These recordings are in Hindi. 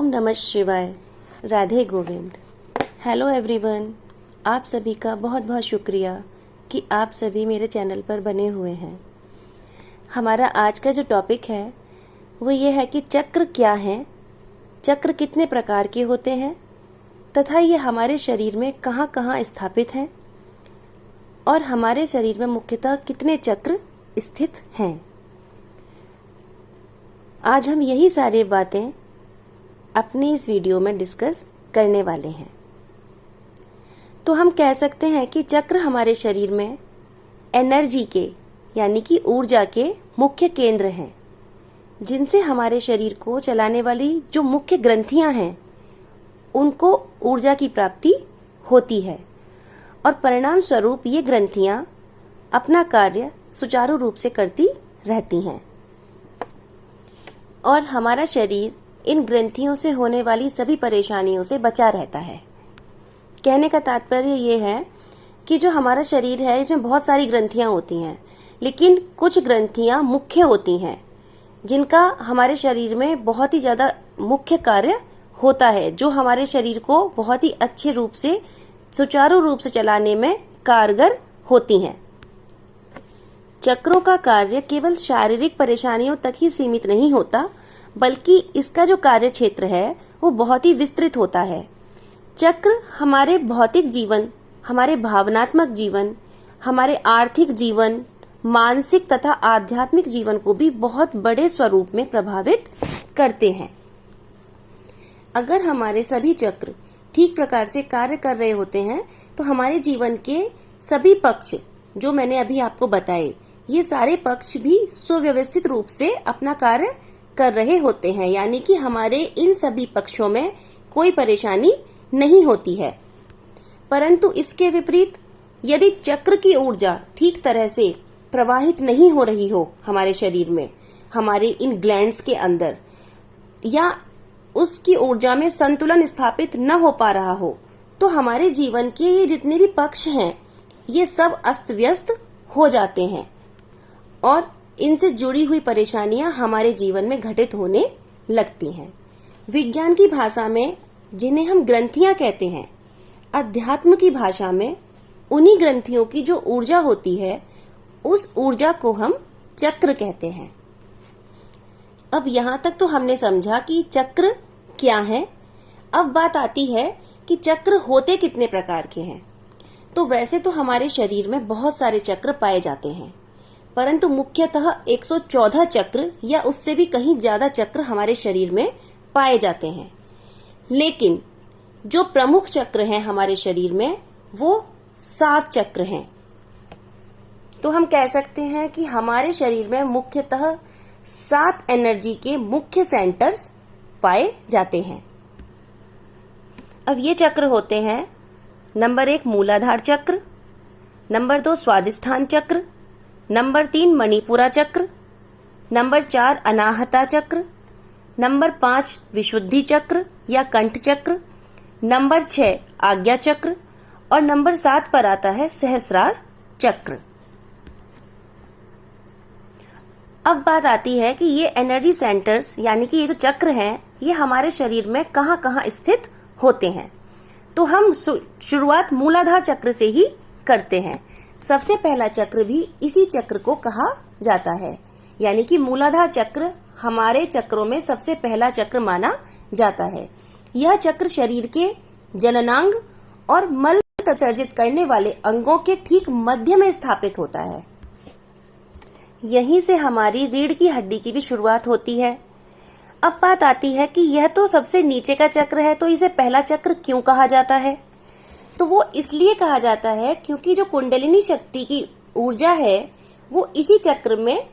ओम नमः शिवाय। राधे गोविंद। हेलो एवरीवन, आप सभी का बहुत बहुत शुक्रिया कि आप सभी मेरे चैनल पर बने हुए हैं। हमारा आज का जो टॉपिक है वो ये है कि चक्र क्या हैं, चक्र कितने प्रकार के होते हैं तथा ये हमारे शरीर में कहाँ कहाँ स्थापित हैं और हमारे शरीर में मुख्यतः कितने चक्र स्थित हैं। आज हम यही सारी बातें अपनी इस वीडियो में डिस्कस करने वाले हैं। तो हम कह सकते हैं कि चक्र हमारे शरीर में एनर्जी के यानी कि ऊर्जा के मुख्य केंद्र हैं, जिनसे हमारे शरीर को चलाने वाली जो मुख्य ग्रंथियां हैं उनको ऊर्जा की प्राप्ति होती है और परिणाम स्वरूप ये ग्रंथियां अपना कार्य सुचारू रूप से करती रहती हैं और हमारा शरीर इन ग्रंथियों से होने वाली सभी परेशानियों से बचा रहता है। कहने का तात्पर्य ये है कि जो हमारा शरीर है इसमें बहुत सारी ग्रंथियां होती हैं, लेकिन कुछ ग्रंथियां मुख्य होती हैं जिनका हमारे शरीर में बहुत ही ज्यादा मुख्य कार्य होता है, जो हमारे शरीर को बहुत ही अच्छे रूप से सुचारू रूप से चलाने में कारगर होती हैं। चक्रों का कार्य केवल शारीरिक परेशानियों तक ही सीमित नहीं होता, बल्कि इसका जो कार्य क्षेत्र है वो बहुत ही विस्तृत होता है। चक्र हमारे भौतिक जीवन, हमारे भावनात्मक जीवन, हमारे आर्थिक जीवन, मानसिक तथा आध्यात्मिक जीवन को भी बहुत बड़े स्वरूप में प्रभावित करते हैं। अगर हमारे सभी चक्र ठीक प्रकार से कार्य कर रहे होते हैं तो हमारे जीवन के सभी पक्ष जो मैंने अभी आपको बताए, ये सारे पक्ष भी सुव्यवस्थित रूप से अपना कार्य कर रहे होते हैं, यानी कि हमारे इन सभी पक्षों में कोई परेशानी नहीं होती है। परंतु इसके विपरीत यदि चक्र की ऊर्जा ठीक तरह से प्रवाहित नहीं हो रही हो हमारे शरीर में, हमारे इन ग्लैंड्स के अंदर, या उसकी ऊर्जा में संतुलन स्थापित न हो पा रहा हो, तो हमारे जीवन के ये जितने भी पक्ष हैं ये सब अस्त व्यस्त हो जाते हैं और इनसे जुड़ी हुई परेशानियां हमारे जीवन में घटित होने लगती हैं। विज्ञान की भाषा में जिन्हें हम ग्रंथियां कहते हैं, अध्यात्म की भाषा में उन्हीं ग्रंथियों की जो ऊर्जा होती है उस ऊर्जा को हम चक्र कहते हैं। अब यहाँ तक तो हमने समझा कि चक्र क्या है। अब बात आती है कि चक्र होते कितने प्रकार के हैं। तो वैसे तो हमारे शरीर में बहुत सारे चक्र पाए जाते हैं, परंतु मुख्यतः 114 चक्र या उससे भी कहीं ज्यादा चक्र हमारे शरीर में पाए जाते हैं। लेकिन जो प्रमुख चक्र हैं हमारे शरीर में वो 7 चक्र हैं। तो हम कह सकते हैं कि हमारे शरीर में मुख्यतः 7 एनर्जी के मुख्य सेंटर्स पाए जाते हैं। अब ये चक्र होते हैं, नंबर 1 मूलाधार चक्र, नंबर 2 स्वादिष्ठान चक्र, नंबर 3 मणिपुरा चक्र, नंबर 4 अनाहता चक्र, नंबर 5 विशुद्धि चक्र या कंठ चक्र, नंबर 6 आज्ञा चक्र और नंबर 7 पर आता है सहस्रार चक्र। अब बात आती है कि ये एनर्जी सेंटर्स यानी कि ये जो चक्र हैं ये हमारे शरीर में कहाँ कहाँ स्थित होते हैं। तो हम शुरुआत मूलाधार चक्र से ही करते हैं। सबसे पहला चक्र भी इसी चक्र को कहा जाता है, यानी कि मूलाधार चक्र हमारे चक्रों में सबसे पहला चक्र माना जाता है। यह चक्र शरीर के जननांग और मल उत्सर्जित करने वाले अंगों के ठीक मध्य में स्थापित होता है। यहीं से हमारी रीढ़ की हड्डी की भी शुरुआत होती है। अब बात आती है कि यह तो सबसे नीचे का चक्र है, तो इसे पहला चक्र क्यों कहा जाता है? तो वो इसलिए कहा जाता है क्योंकि जो कुंडलिनी शक्ति की ऊर्जा है वो इसी चक्र में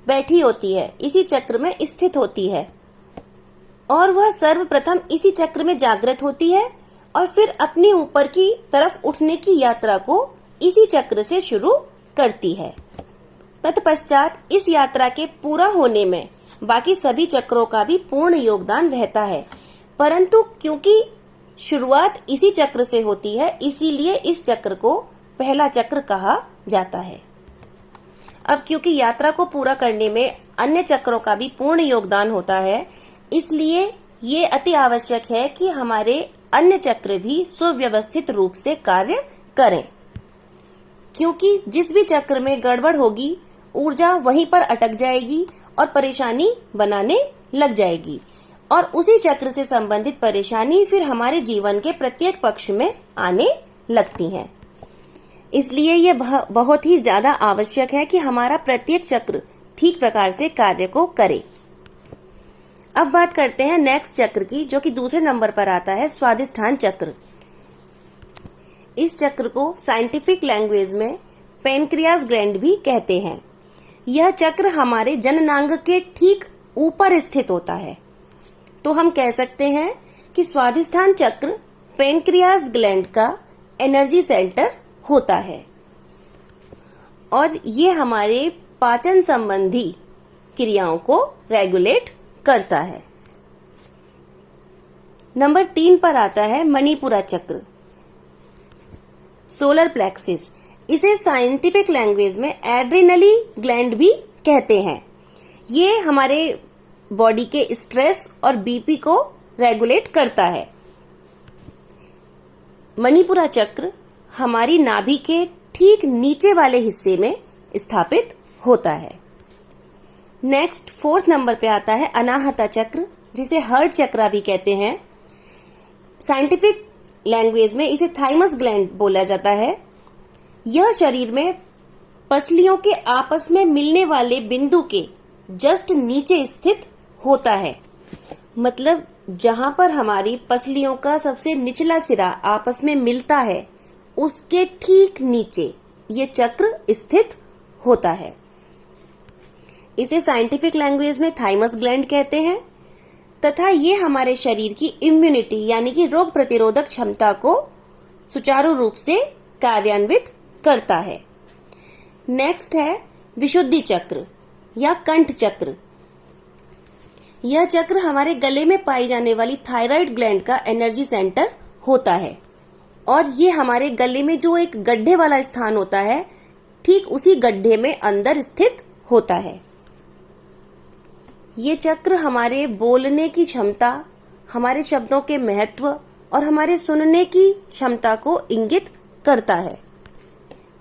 बैठी होती है, इसी चक्र में स्थित होती है और वह सर्वप्रथम इसी चक्र में जागृत होती है और फिर अपनी ऊपर की तरफ उठने की यात्रा को इसी चक्र से शुरू करती है। तत्पश्चात इस यात्रा के पूरा होने में बाकी सभी चक्रों का भी पूर्ण योगदान रहता है, परंतु क्योंकि शुरुआत इसी चक्र से होती है इसीलिए इस चक्र को पहला चक्र कहा जाता है। अब क्योंकि यात्रा को पूरा करने में अन्य चक्रों का भी पूर्ण योगदान होता है, इसलिए ये अति आवश्यक है कि हमारे अन्य चक्र भी सुव्यवस्थित रूप से कार्य करें, क्योंकि जिस भी चक्र में गड़बड़ होगी ऊर्जा वहीं पर अटक जाएगी और परेशानी बनाने लग जाएगी, और उसी चक्र से संबंधित परेशानी फिर हमारे जीवन के प्रत्येक पक्ष में आने लगती हैं। इसलिए यह बहुत ही ज्यादा आवश्यक है कि हमारा प्रत्येक चक्र ठीक प्रकार से कार्य को करे। अब बात करते हैं नेक्स्ट चक्र की, जो कि दूसरे नंबर पर आता है स्वादिष्ठान चक्र। इस चक्र को साइंटिफिक लैंग्वेज में पेनक्रियास ग्लैंड भी कहते हैं। यह चक्र हमारे जननांग के ठीक ऊपर स्थित होता है। तो हम कह सकते हैं कि स्वादिष्ठान चक्र पेनक्रियास ग्लैंड का एनर्जी सेंटर होता है, और ये हमारे पाचन संबंधी क्रियाओं को रेगुलेट करता है। नंबर 3 पर आता है मणिपुरा चक्र, सोलर प्लेक्सिस। इसे साइंटिफिक लैंग्वेज में एड्रेनली ग्लैंड भी कहते हैं। ये हमारे बॉडी के स्ट्रेस और बीपी को रेगुलेट करता है। मणिपुरा चक्र हमारी नाभि के ठीक नीचे वाले हिस्से में स्थापित होता है। नेक्स्ट 4th नंबर पे आता है अनाहता चक्र, जिसे हार्ट चक्र भी कहते हैं। साइंटिफिक लैंग्वेज में इसे थाइमस ग्लैंड बोला जाता है। यह शरीर में पसलियों के आपस में मिलने वाले बिंदु के जस्ट नीचे स्थित होता है। मतलब जहां पर हमारी पसलियों का सबसे निचला सिरा आपस में मिलता है, उसके ठीक नीचे ये चक्र स्थित होता है। इसे साइंटिफिक लैंग्वेज में थाइमस ग्लैंड कहते हैं, तथा ये हमारे शरीर की इम्यूनिटी यानी कि रोग प्रतिरोधक क्षमता को सुचारू रूप से कार्यान्वित करता है। नेक्स्ट है विशुद्धि चक्र या कंठ चक्र। यह चक्र हमारे गले में पाई जाने वाली थायराइड ग्लैंड का एनर्जी सेंटर होता है, और ये हमारे गले में जो एक गड्ढे वाला स्थान होता है, ठीक उसी गड्ढे में अंदर स्थित होता है। ये चक्र हमारे बोलने की क्षमता, हमारे शब्दों के महत्व और हमारे सुनने की क्षमता को इंगित करता है।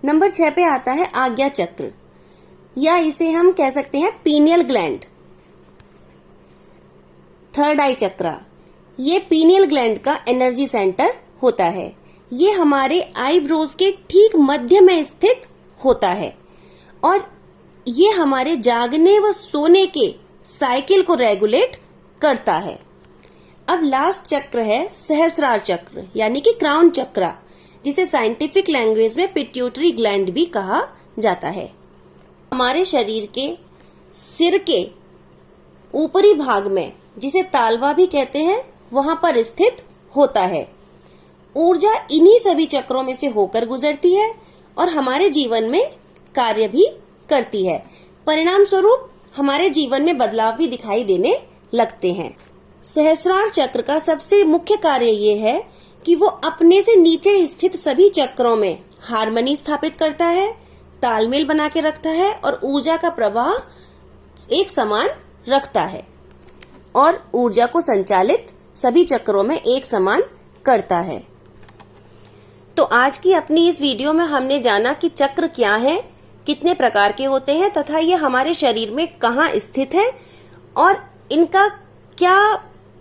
नंबर 6 पे आता है आज्ञा चक्र, या इसे हम कह सकते हैं पीनियल ग्लैंड। थर्ड आई चक्र, ये पीनियल ग्लैंड का एनर्जी सेंटर होता है। ये हमारे आईब्रोज के ठीक मध्य में स्थित होता है, और ये हमारे जागने व सोने के साइकिल को रेगुलेट करता है। अब लास्ट चक्र है सहस्रार चक्र यानी कि क्राउन चक्र, जिसे साइंटिफिक लैंग्वेज में पिट्यूटरी ग्लैंड भी कहा जाता है। हमारे शरीर के सिर के ऊपरी भाग में, जिसे तालवा भी कहते हैं, वहां पर स्थित होता है। ऊर्जा इन्हीं सभी चक्रों में से होकर गुजरती है और हमारे जीवन में कार्य भी करती है। परिणाम स्वरूप हमारे जीवन में बदलाव भी दिखाई देने लगते हैं। सहस्रार चक्र का सबसे मुख्य कार्य ये है कि वो अपने से नीचे स्थित सभी चक्रों में हार्मनी स्थापित करता है, तालमेल बना के रखता है और ऊर्जा का प्रवाह एक समान रखता है, और ऊर्जा को संचालित सभी चक्रों में एक समान करता है। तो आज की अपनी इस वीडियो में हमने जाना कि चक्र क्या है, कितने प्रकार के होते हैं तथा ये हमारे शरीर में कहाँ स्थित है और इनका क्या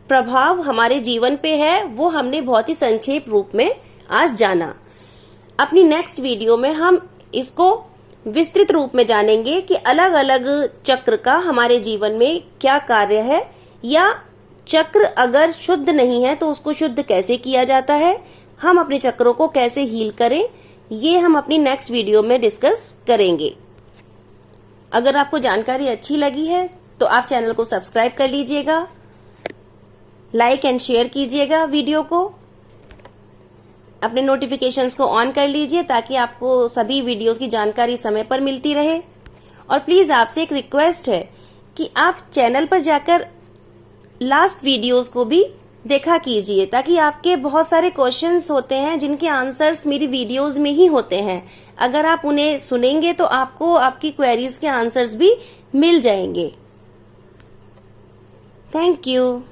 प्रभाव हमारे जीवन पे है, वो हमने बहुत ही संक्षेप रूप में आज जाना। अपनी नेक्स्ट वीडियो में हम इसको विस्तृत रूप में जानेंगे कि अलग अलग चक्र का हमारे जीवन में क्या कार्य है, या चक्र अगर शुद्ध नहीं है तो उसको शुद्ध कैसे किया जाता है, हम अपने चक्रों को कैसे हील करें, ये हम अपनी नेक्स्ट वीडियो में डिस्कस करेंगे। अगर आपको जानकारी अच्छी लगी है तो आप चैनल को सब्सक्राइब कर लीजिएगा, लाइक एंड शेयर कीजिएगा वीडियो को, अपने नोटिफिकेशंस को ऑन कर लीजिए ताकि आपको सभी वीडियोस की जानकारी समय पर मिलती रहे। और प्लीज आपसे एक रिक्वेस्ट है कि आप चैनल पर जाकर लास्ट वीडियोस को भी देखा कीजिए, ताकि आपके बहुत सारे क्वेश्चंस होते हैं जिनके आंसर्स मेरी वीडियोस में ही होते हैं। अगर आप उन्हें सुनेंगे तो आपको आपकी क्वेरीज के आंसर्स भी मिल जाएंगे। Thank you.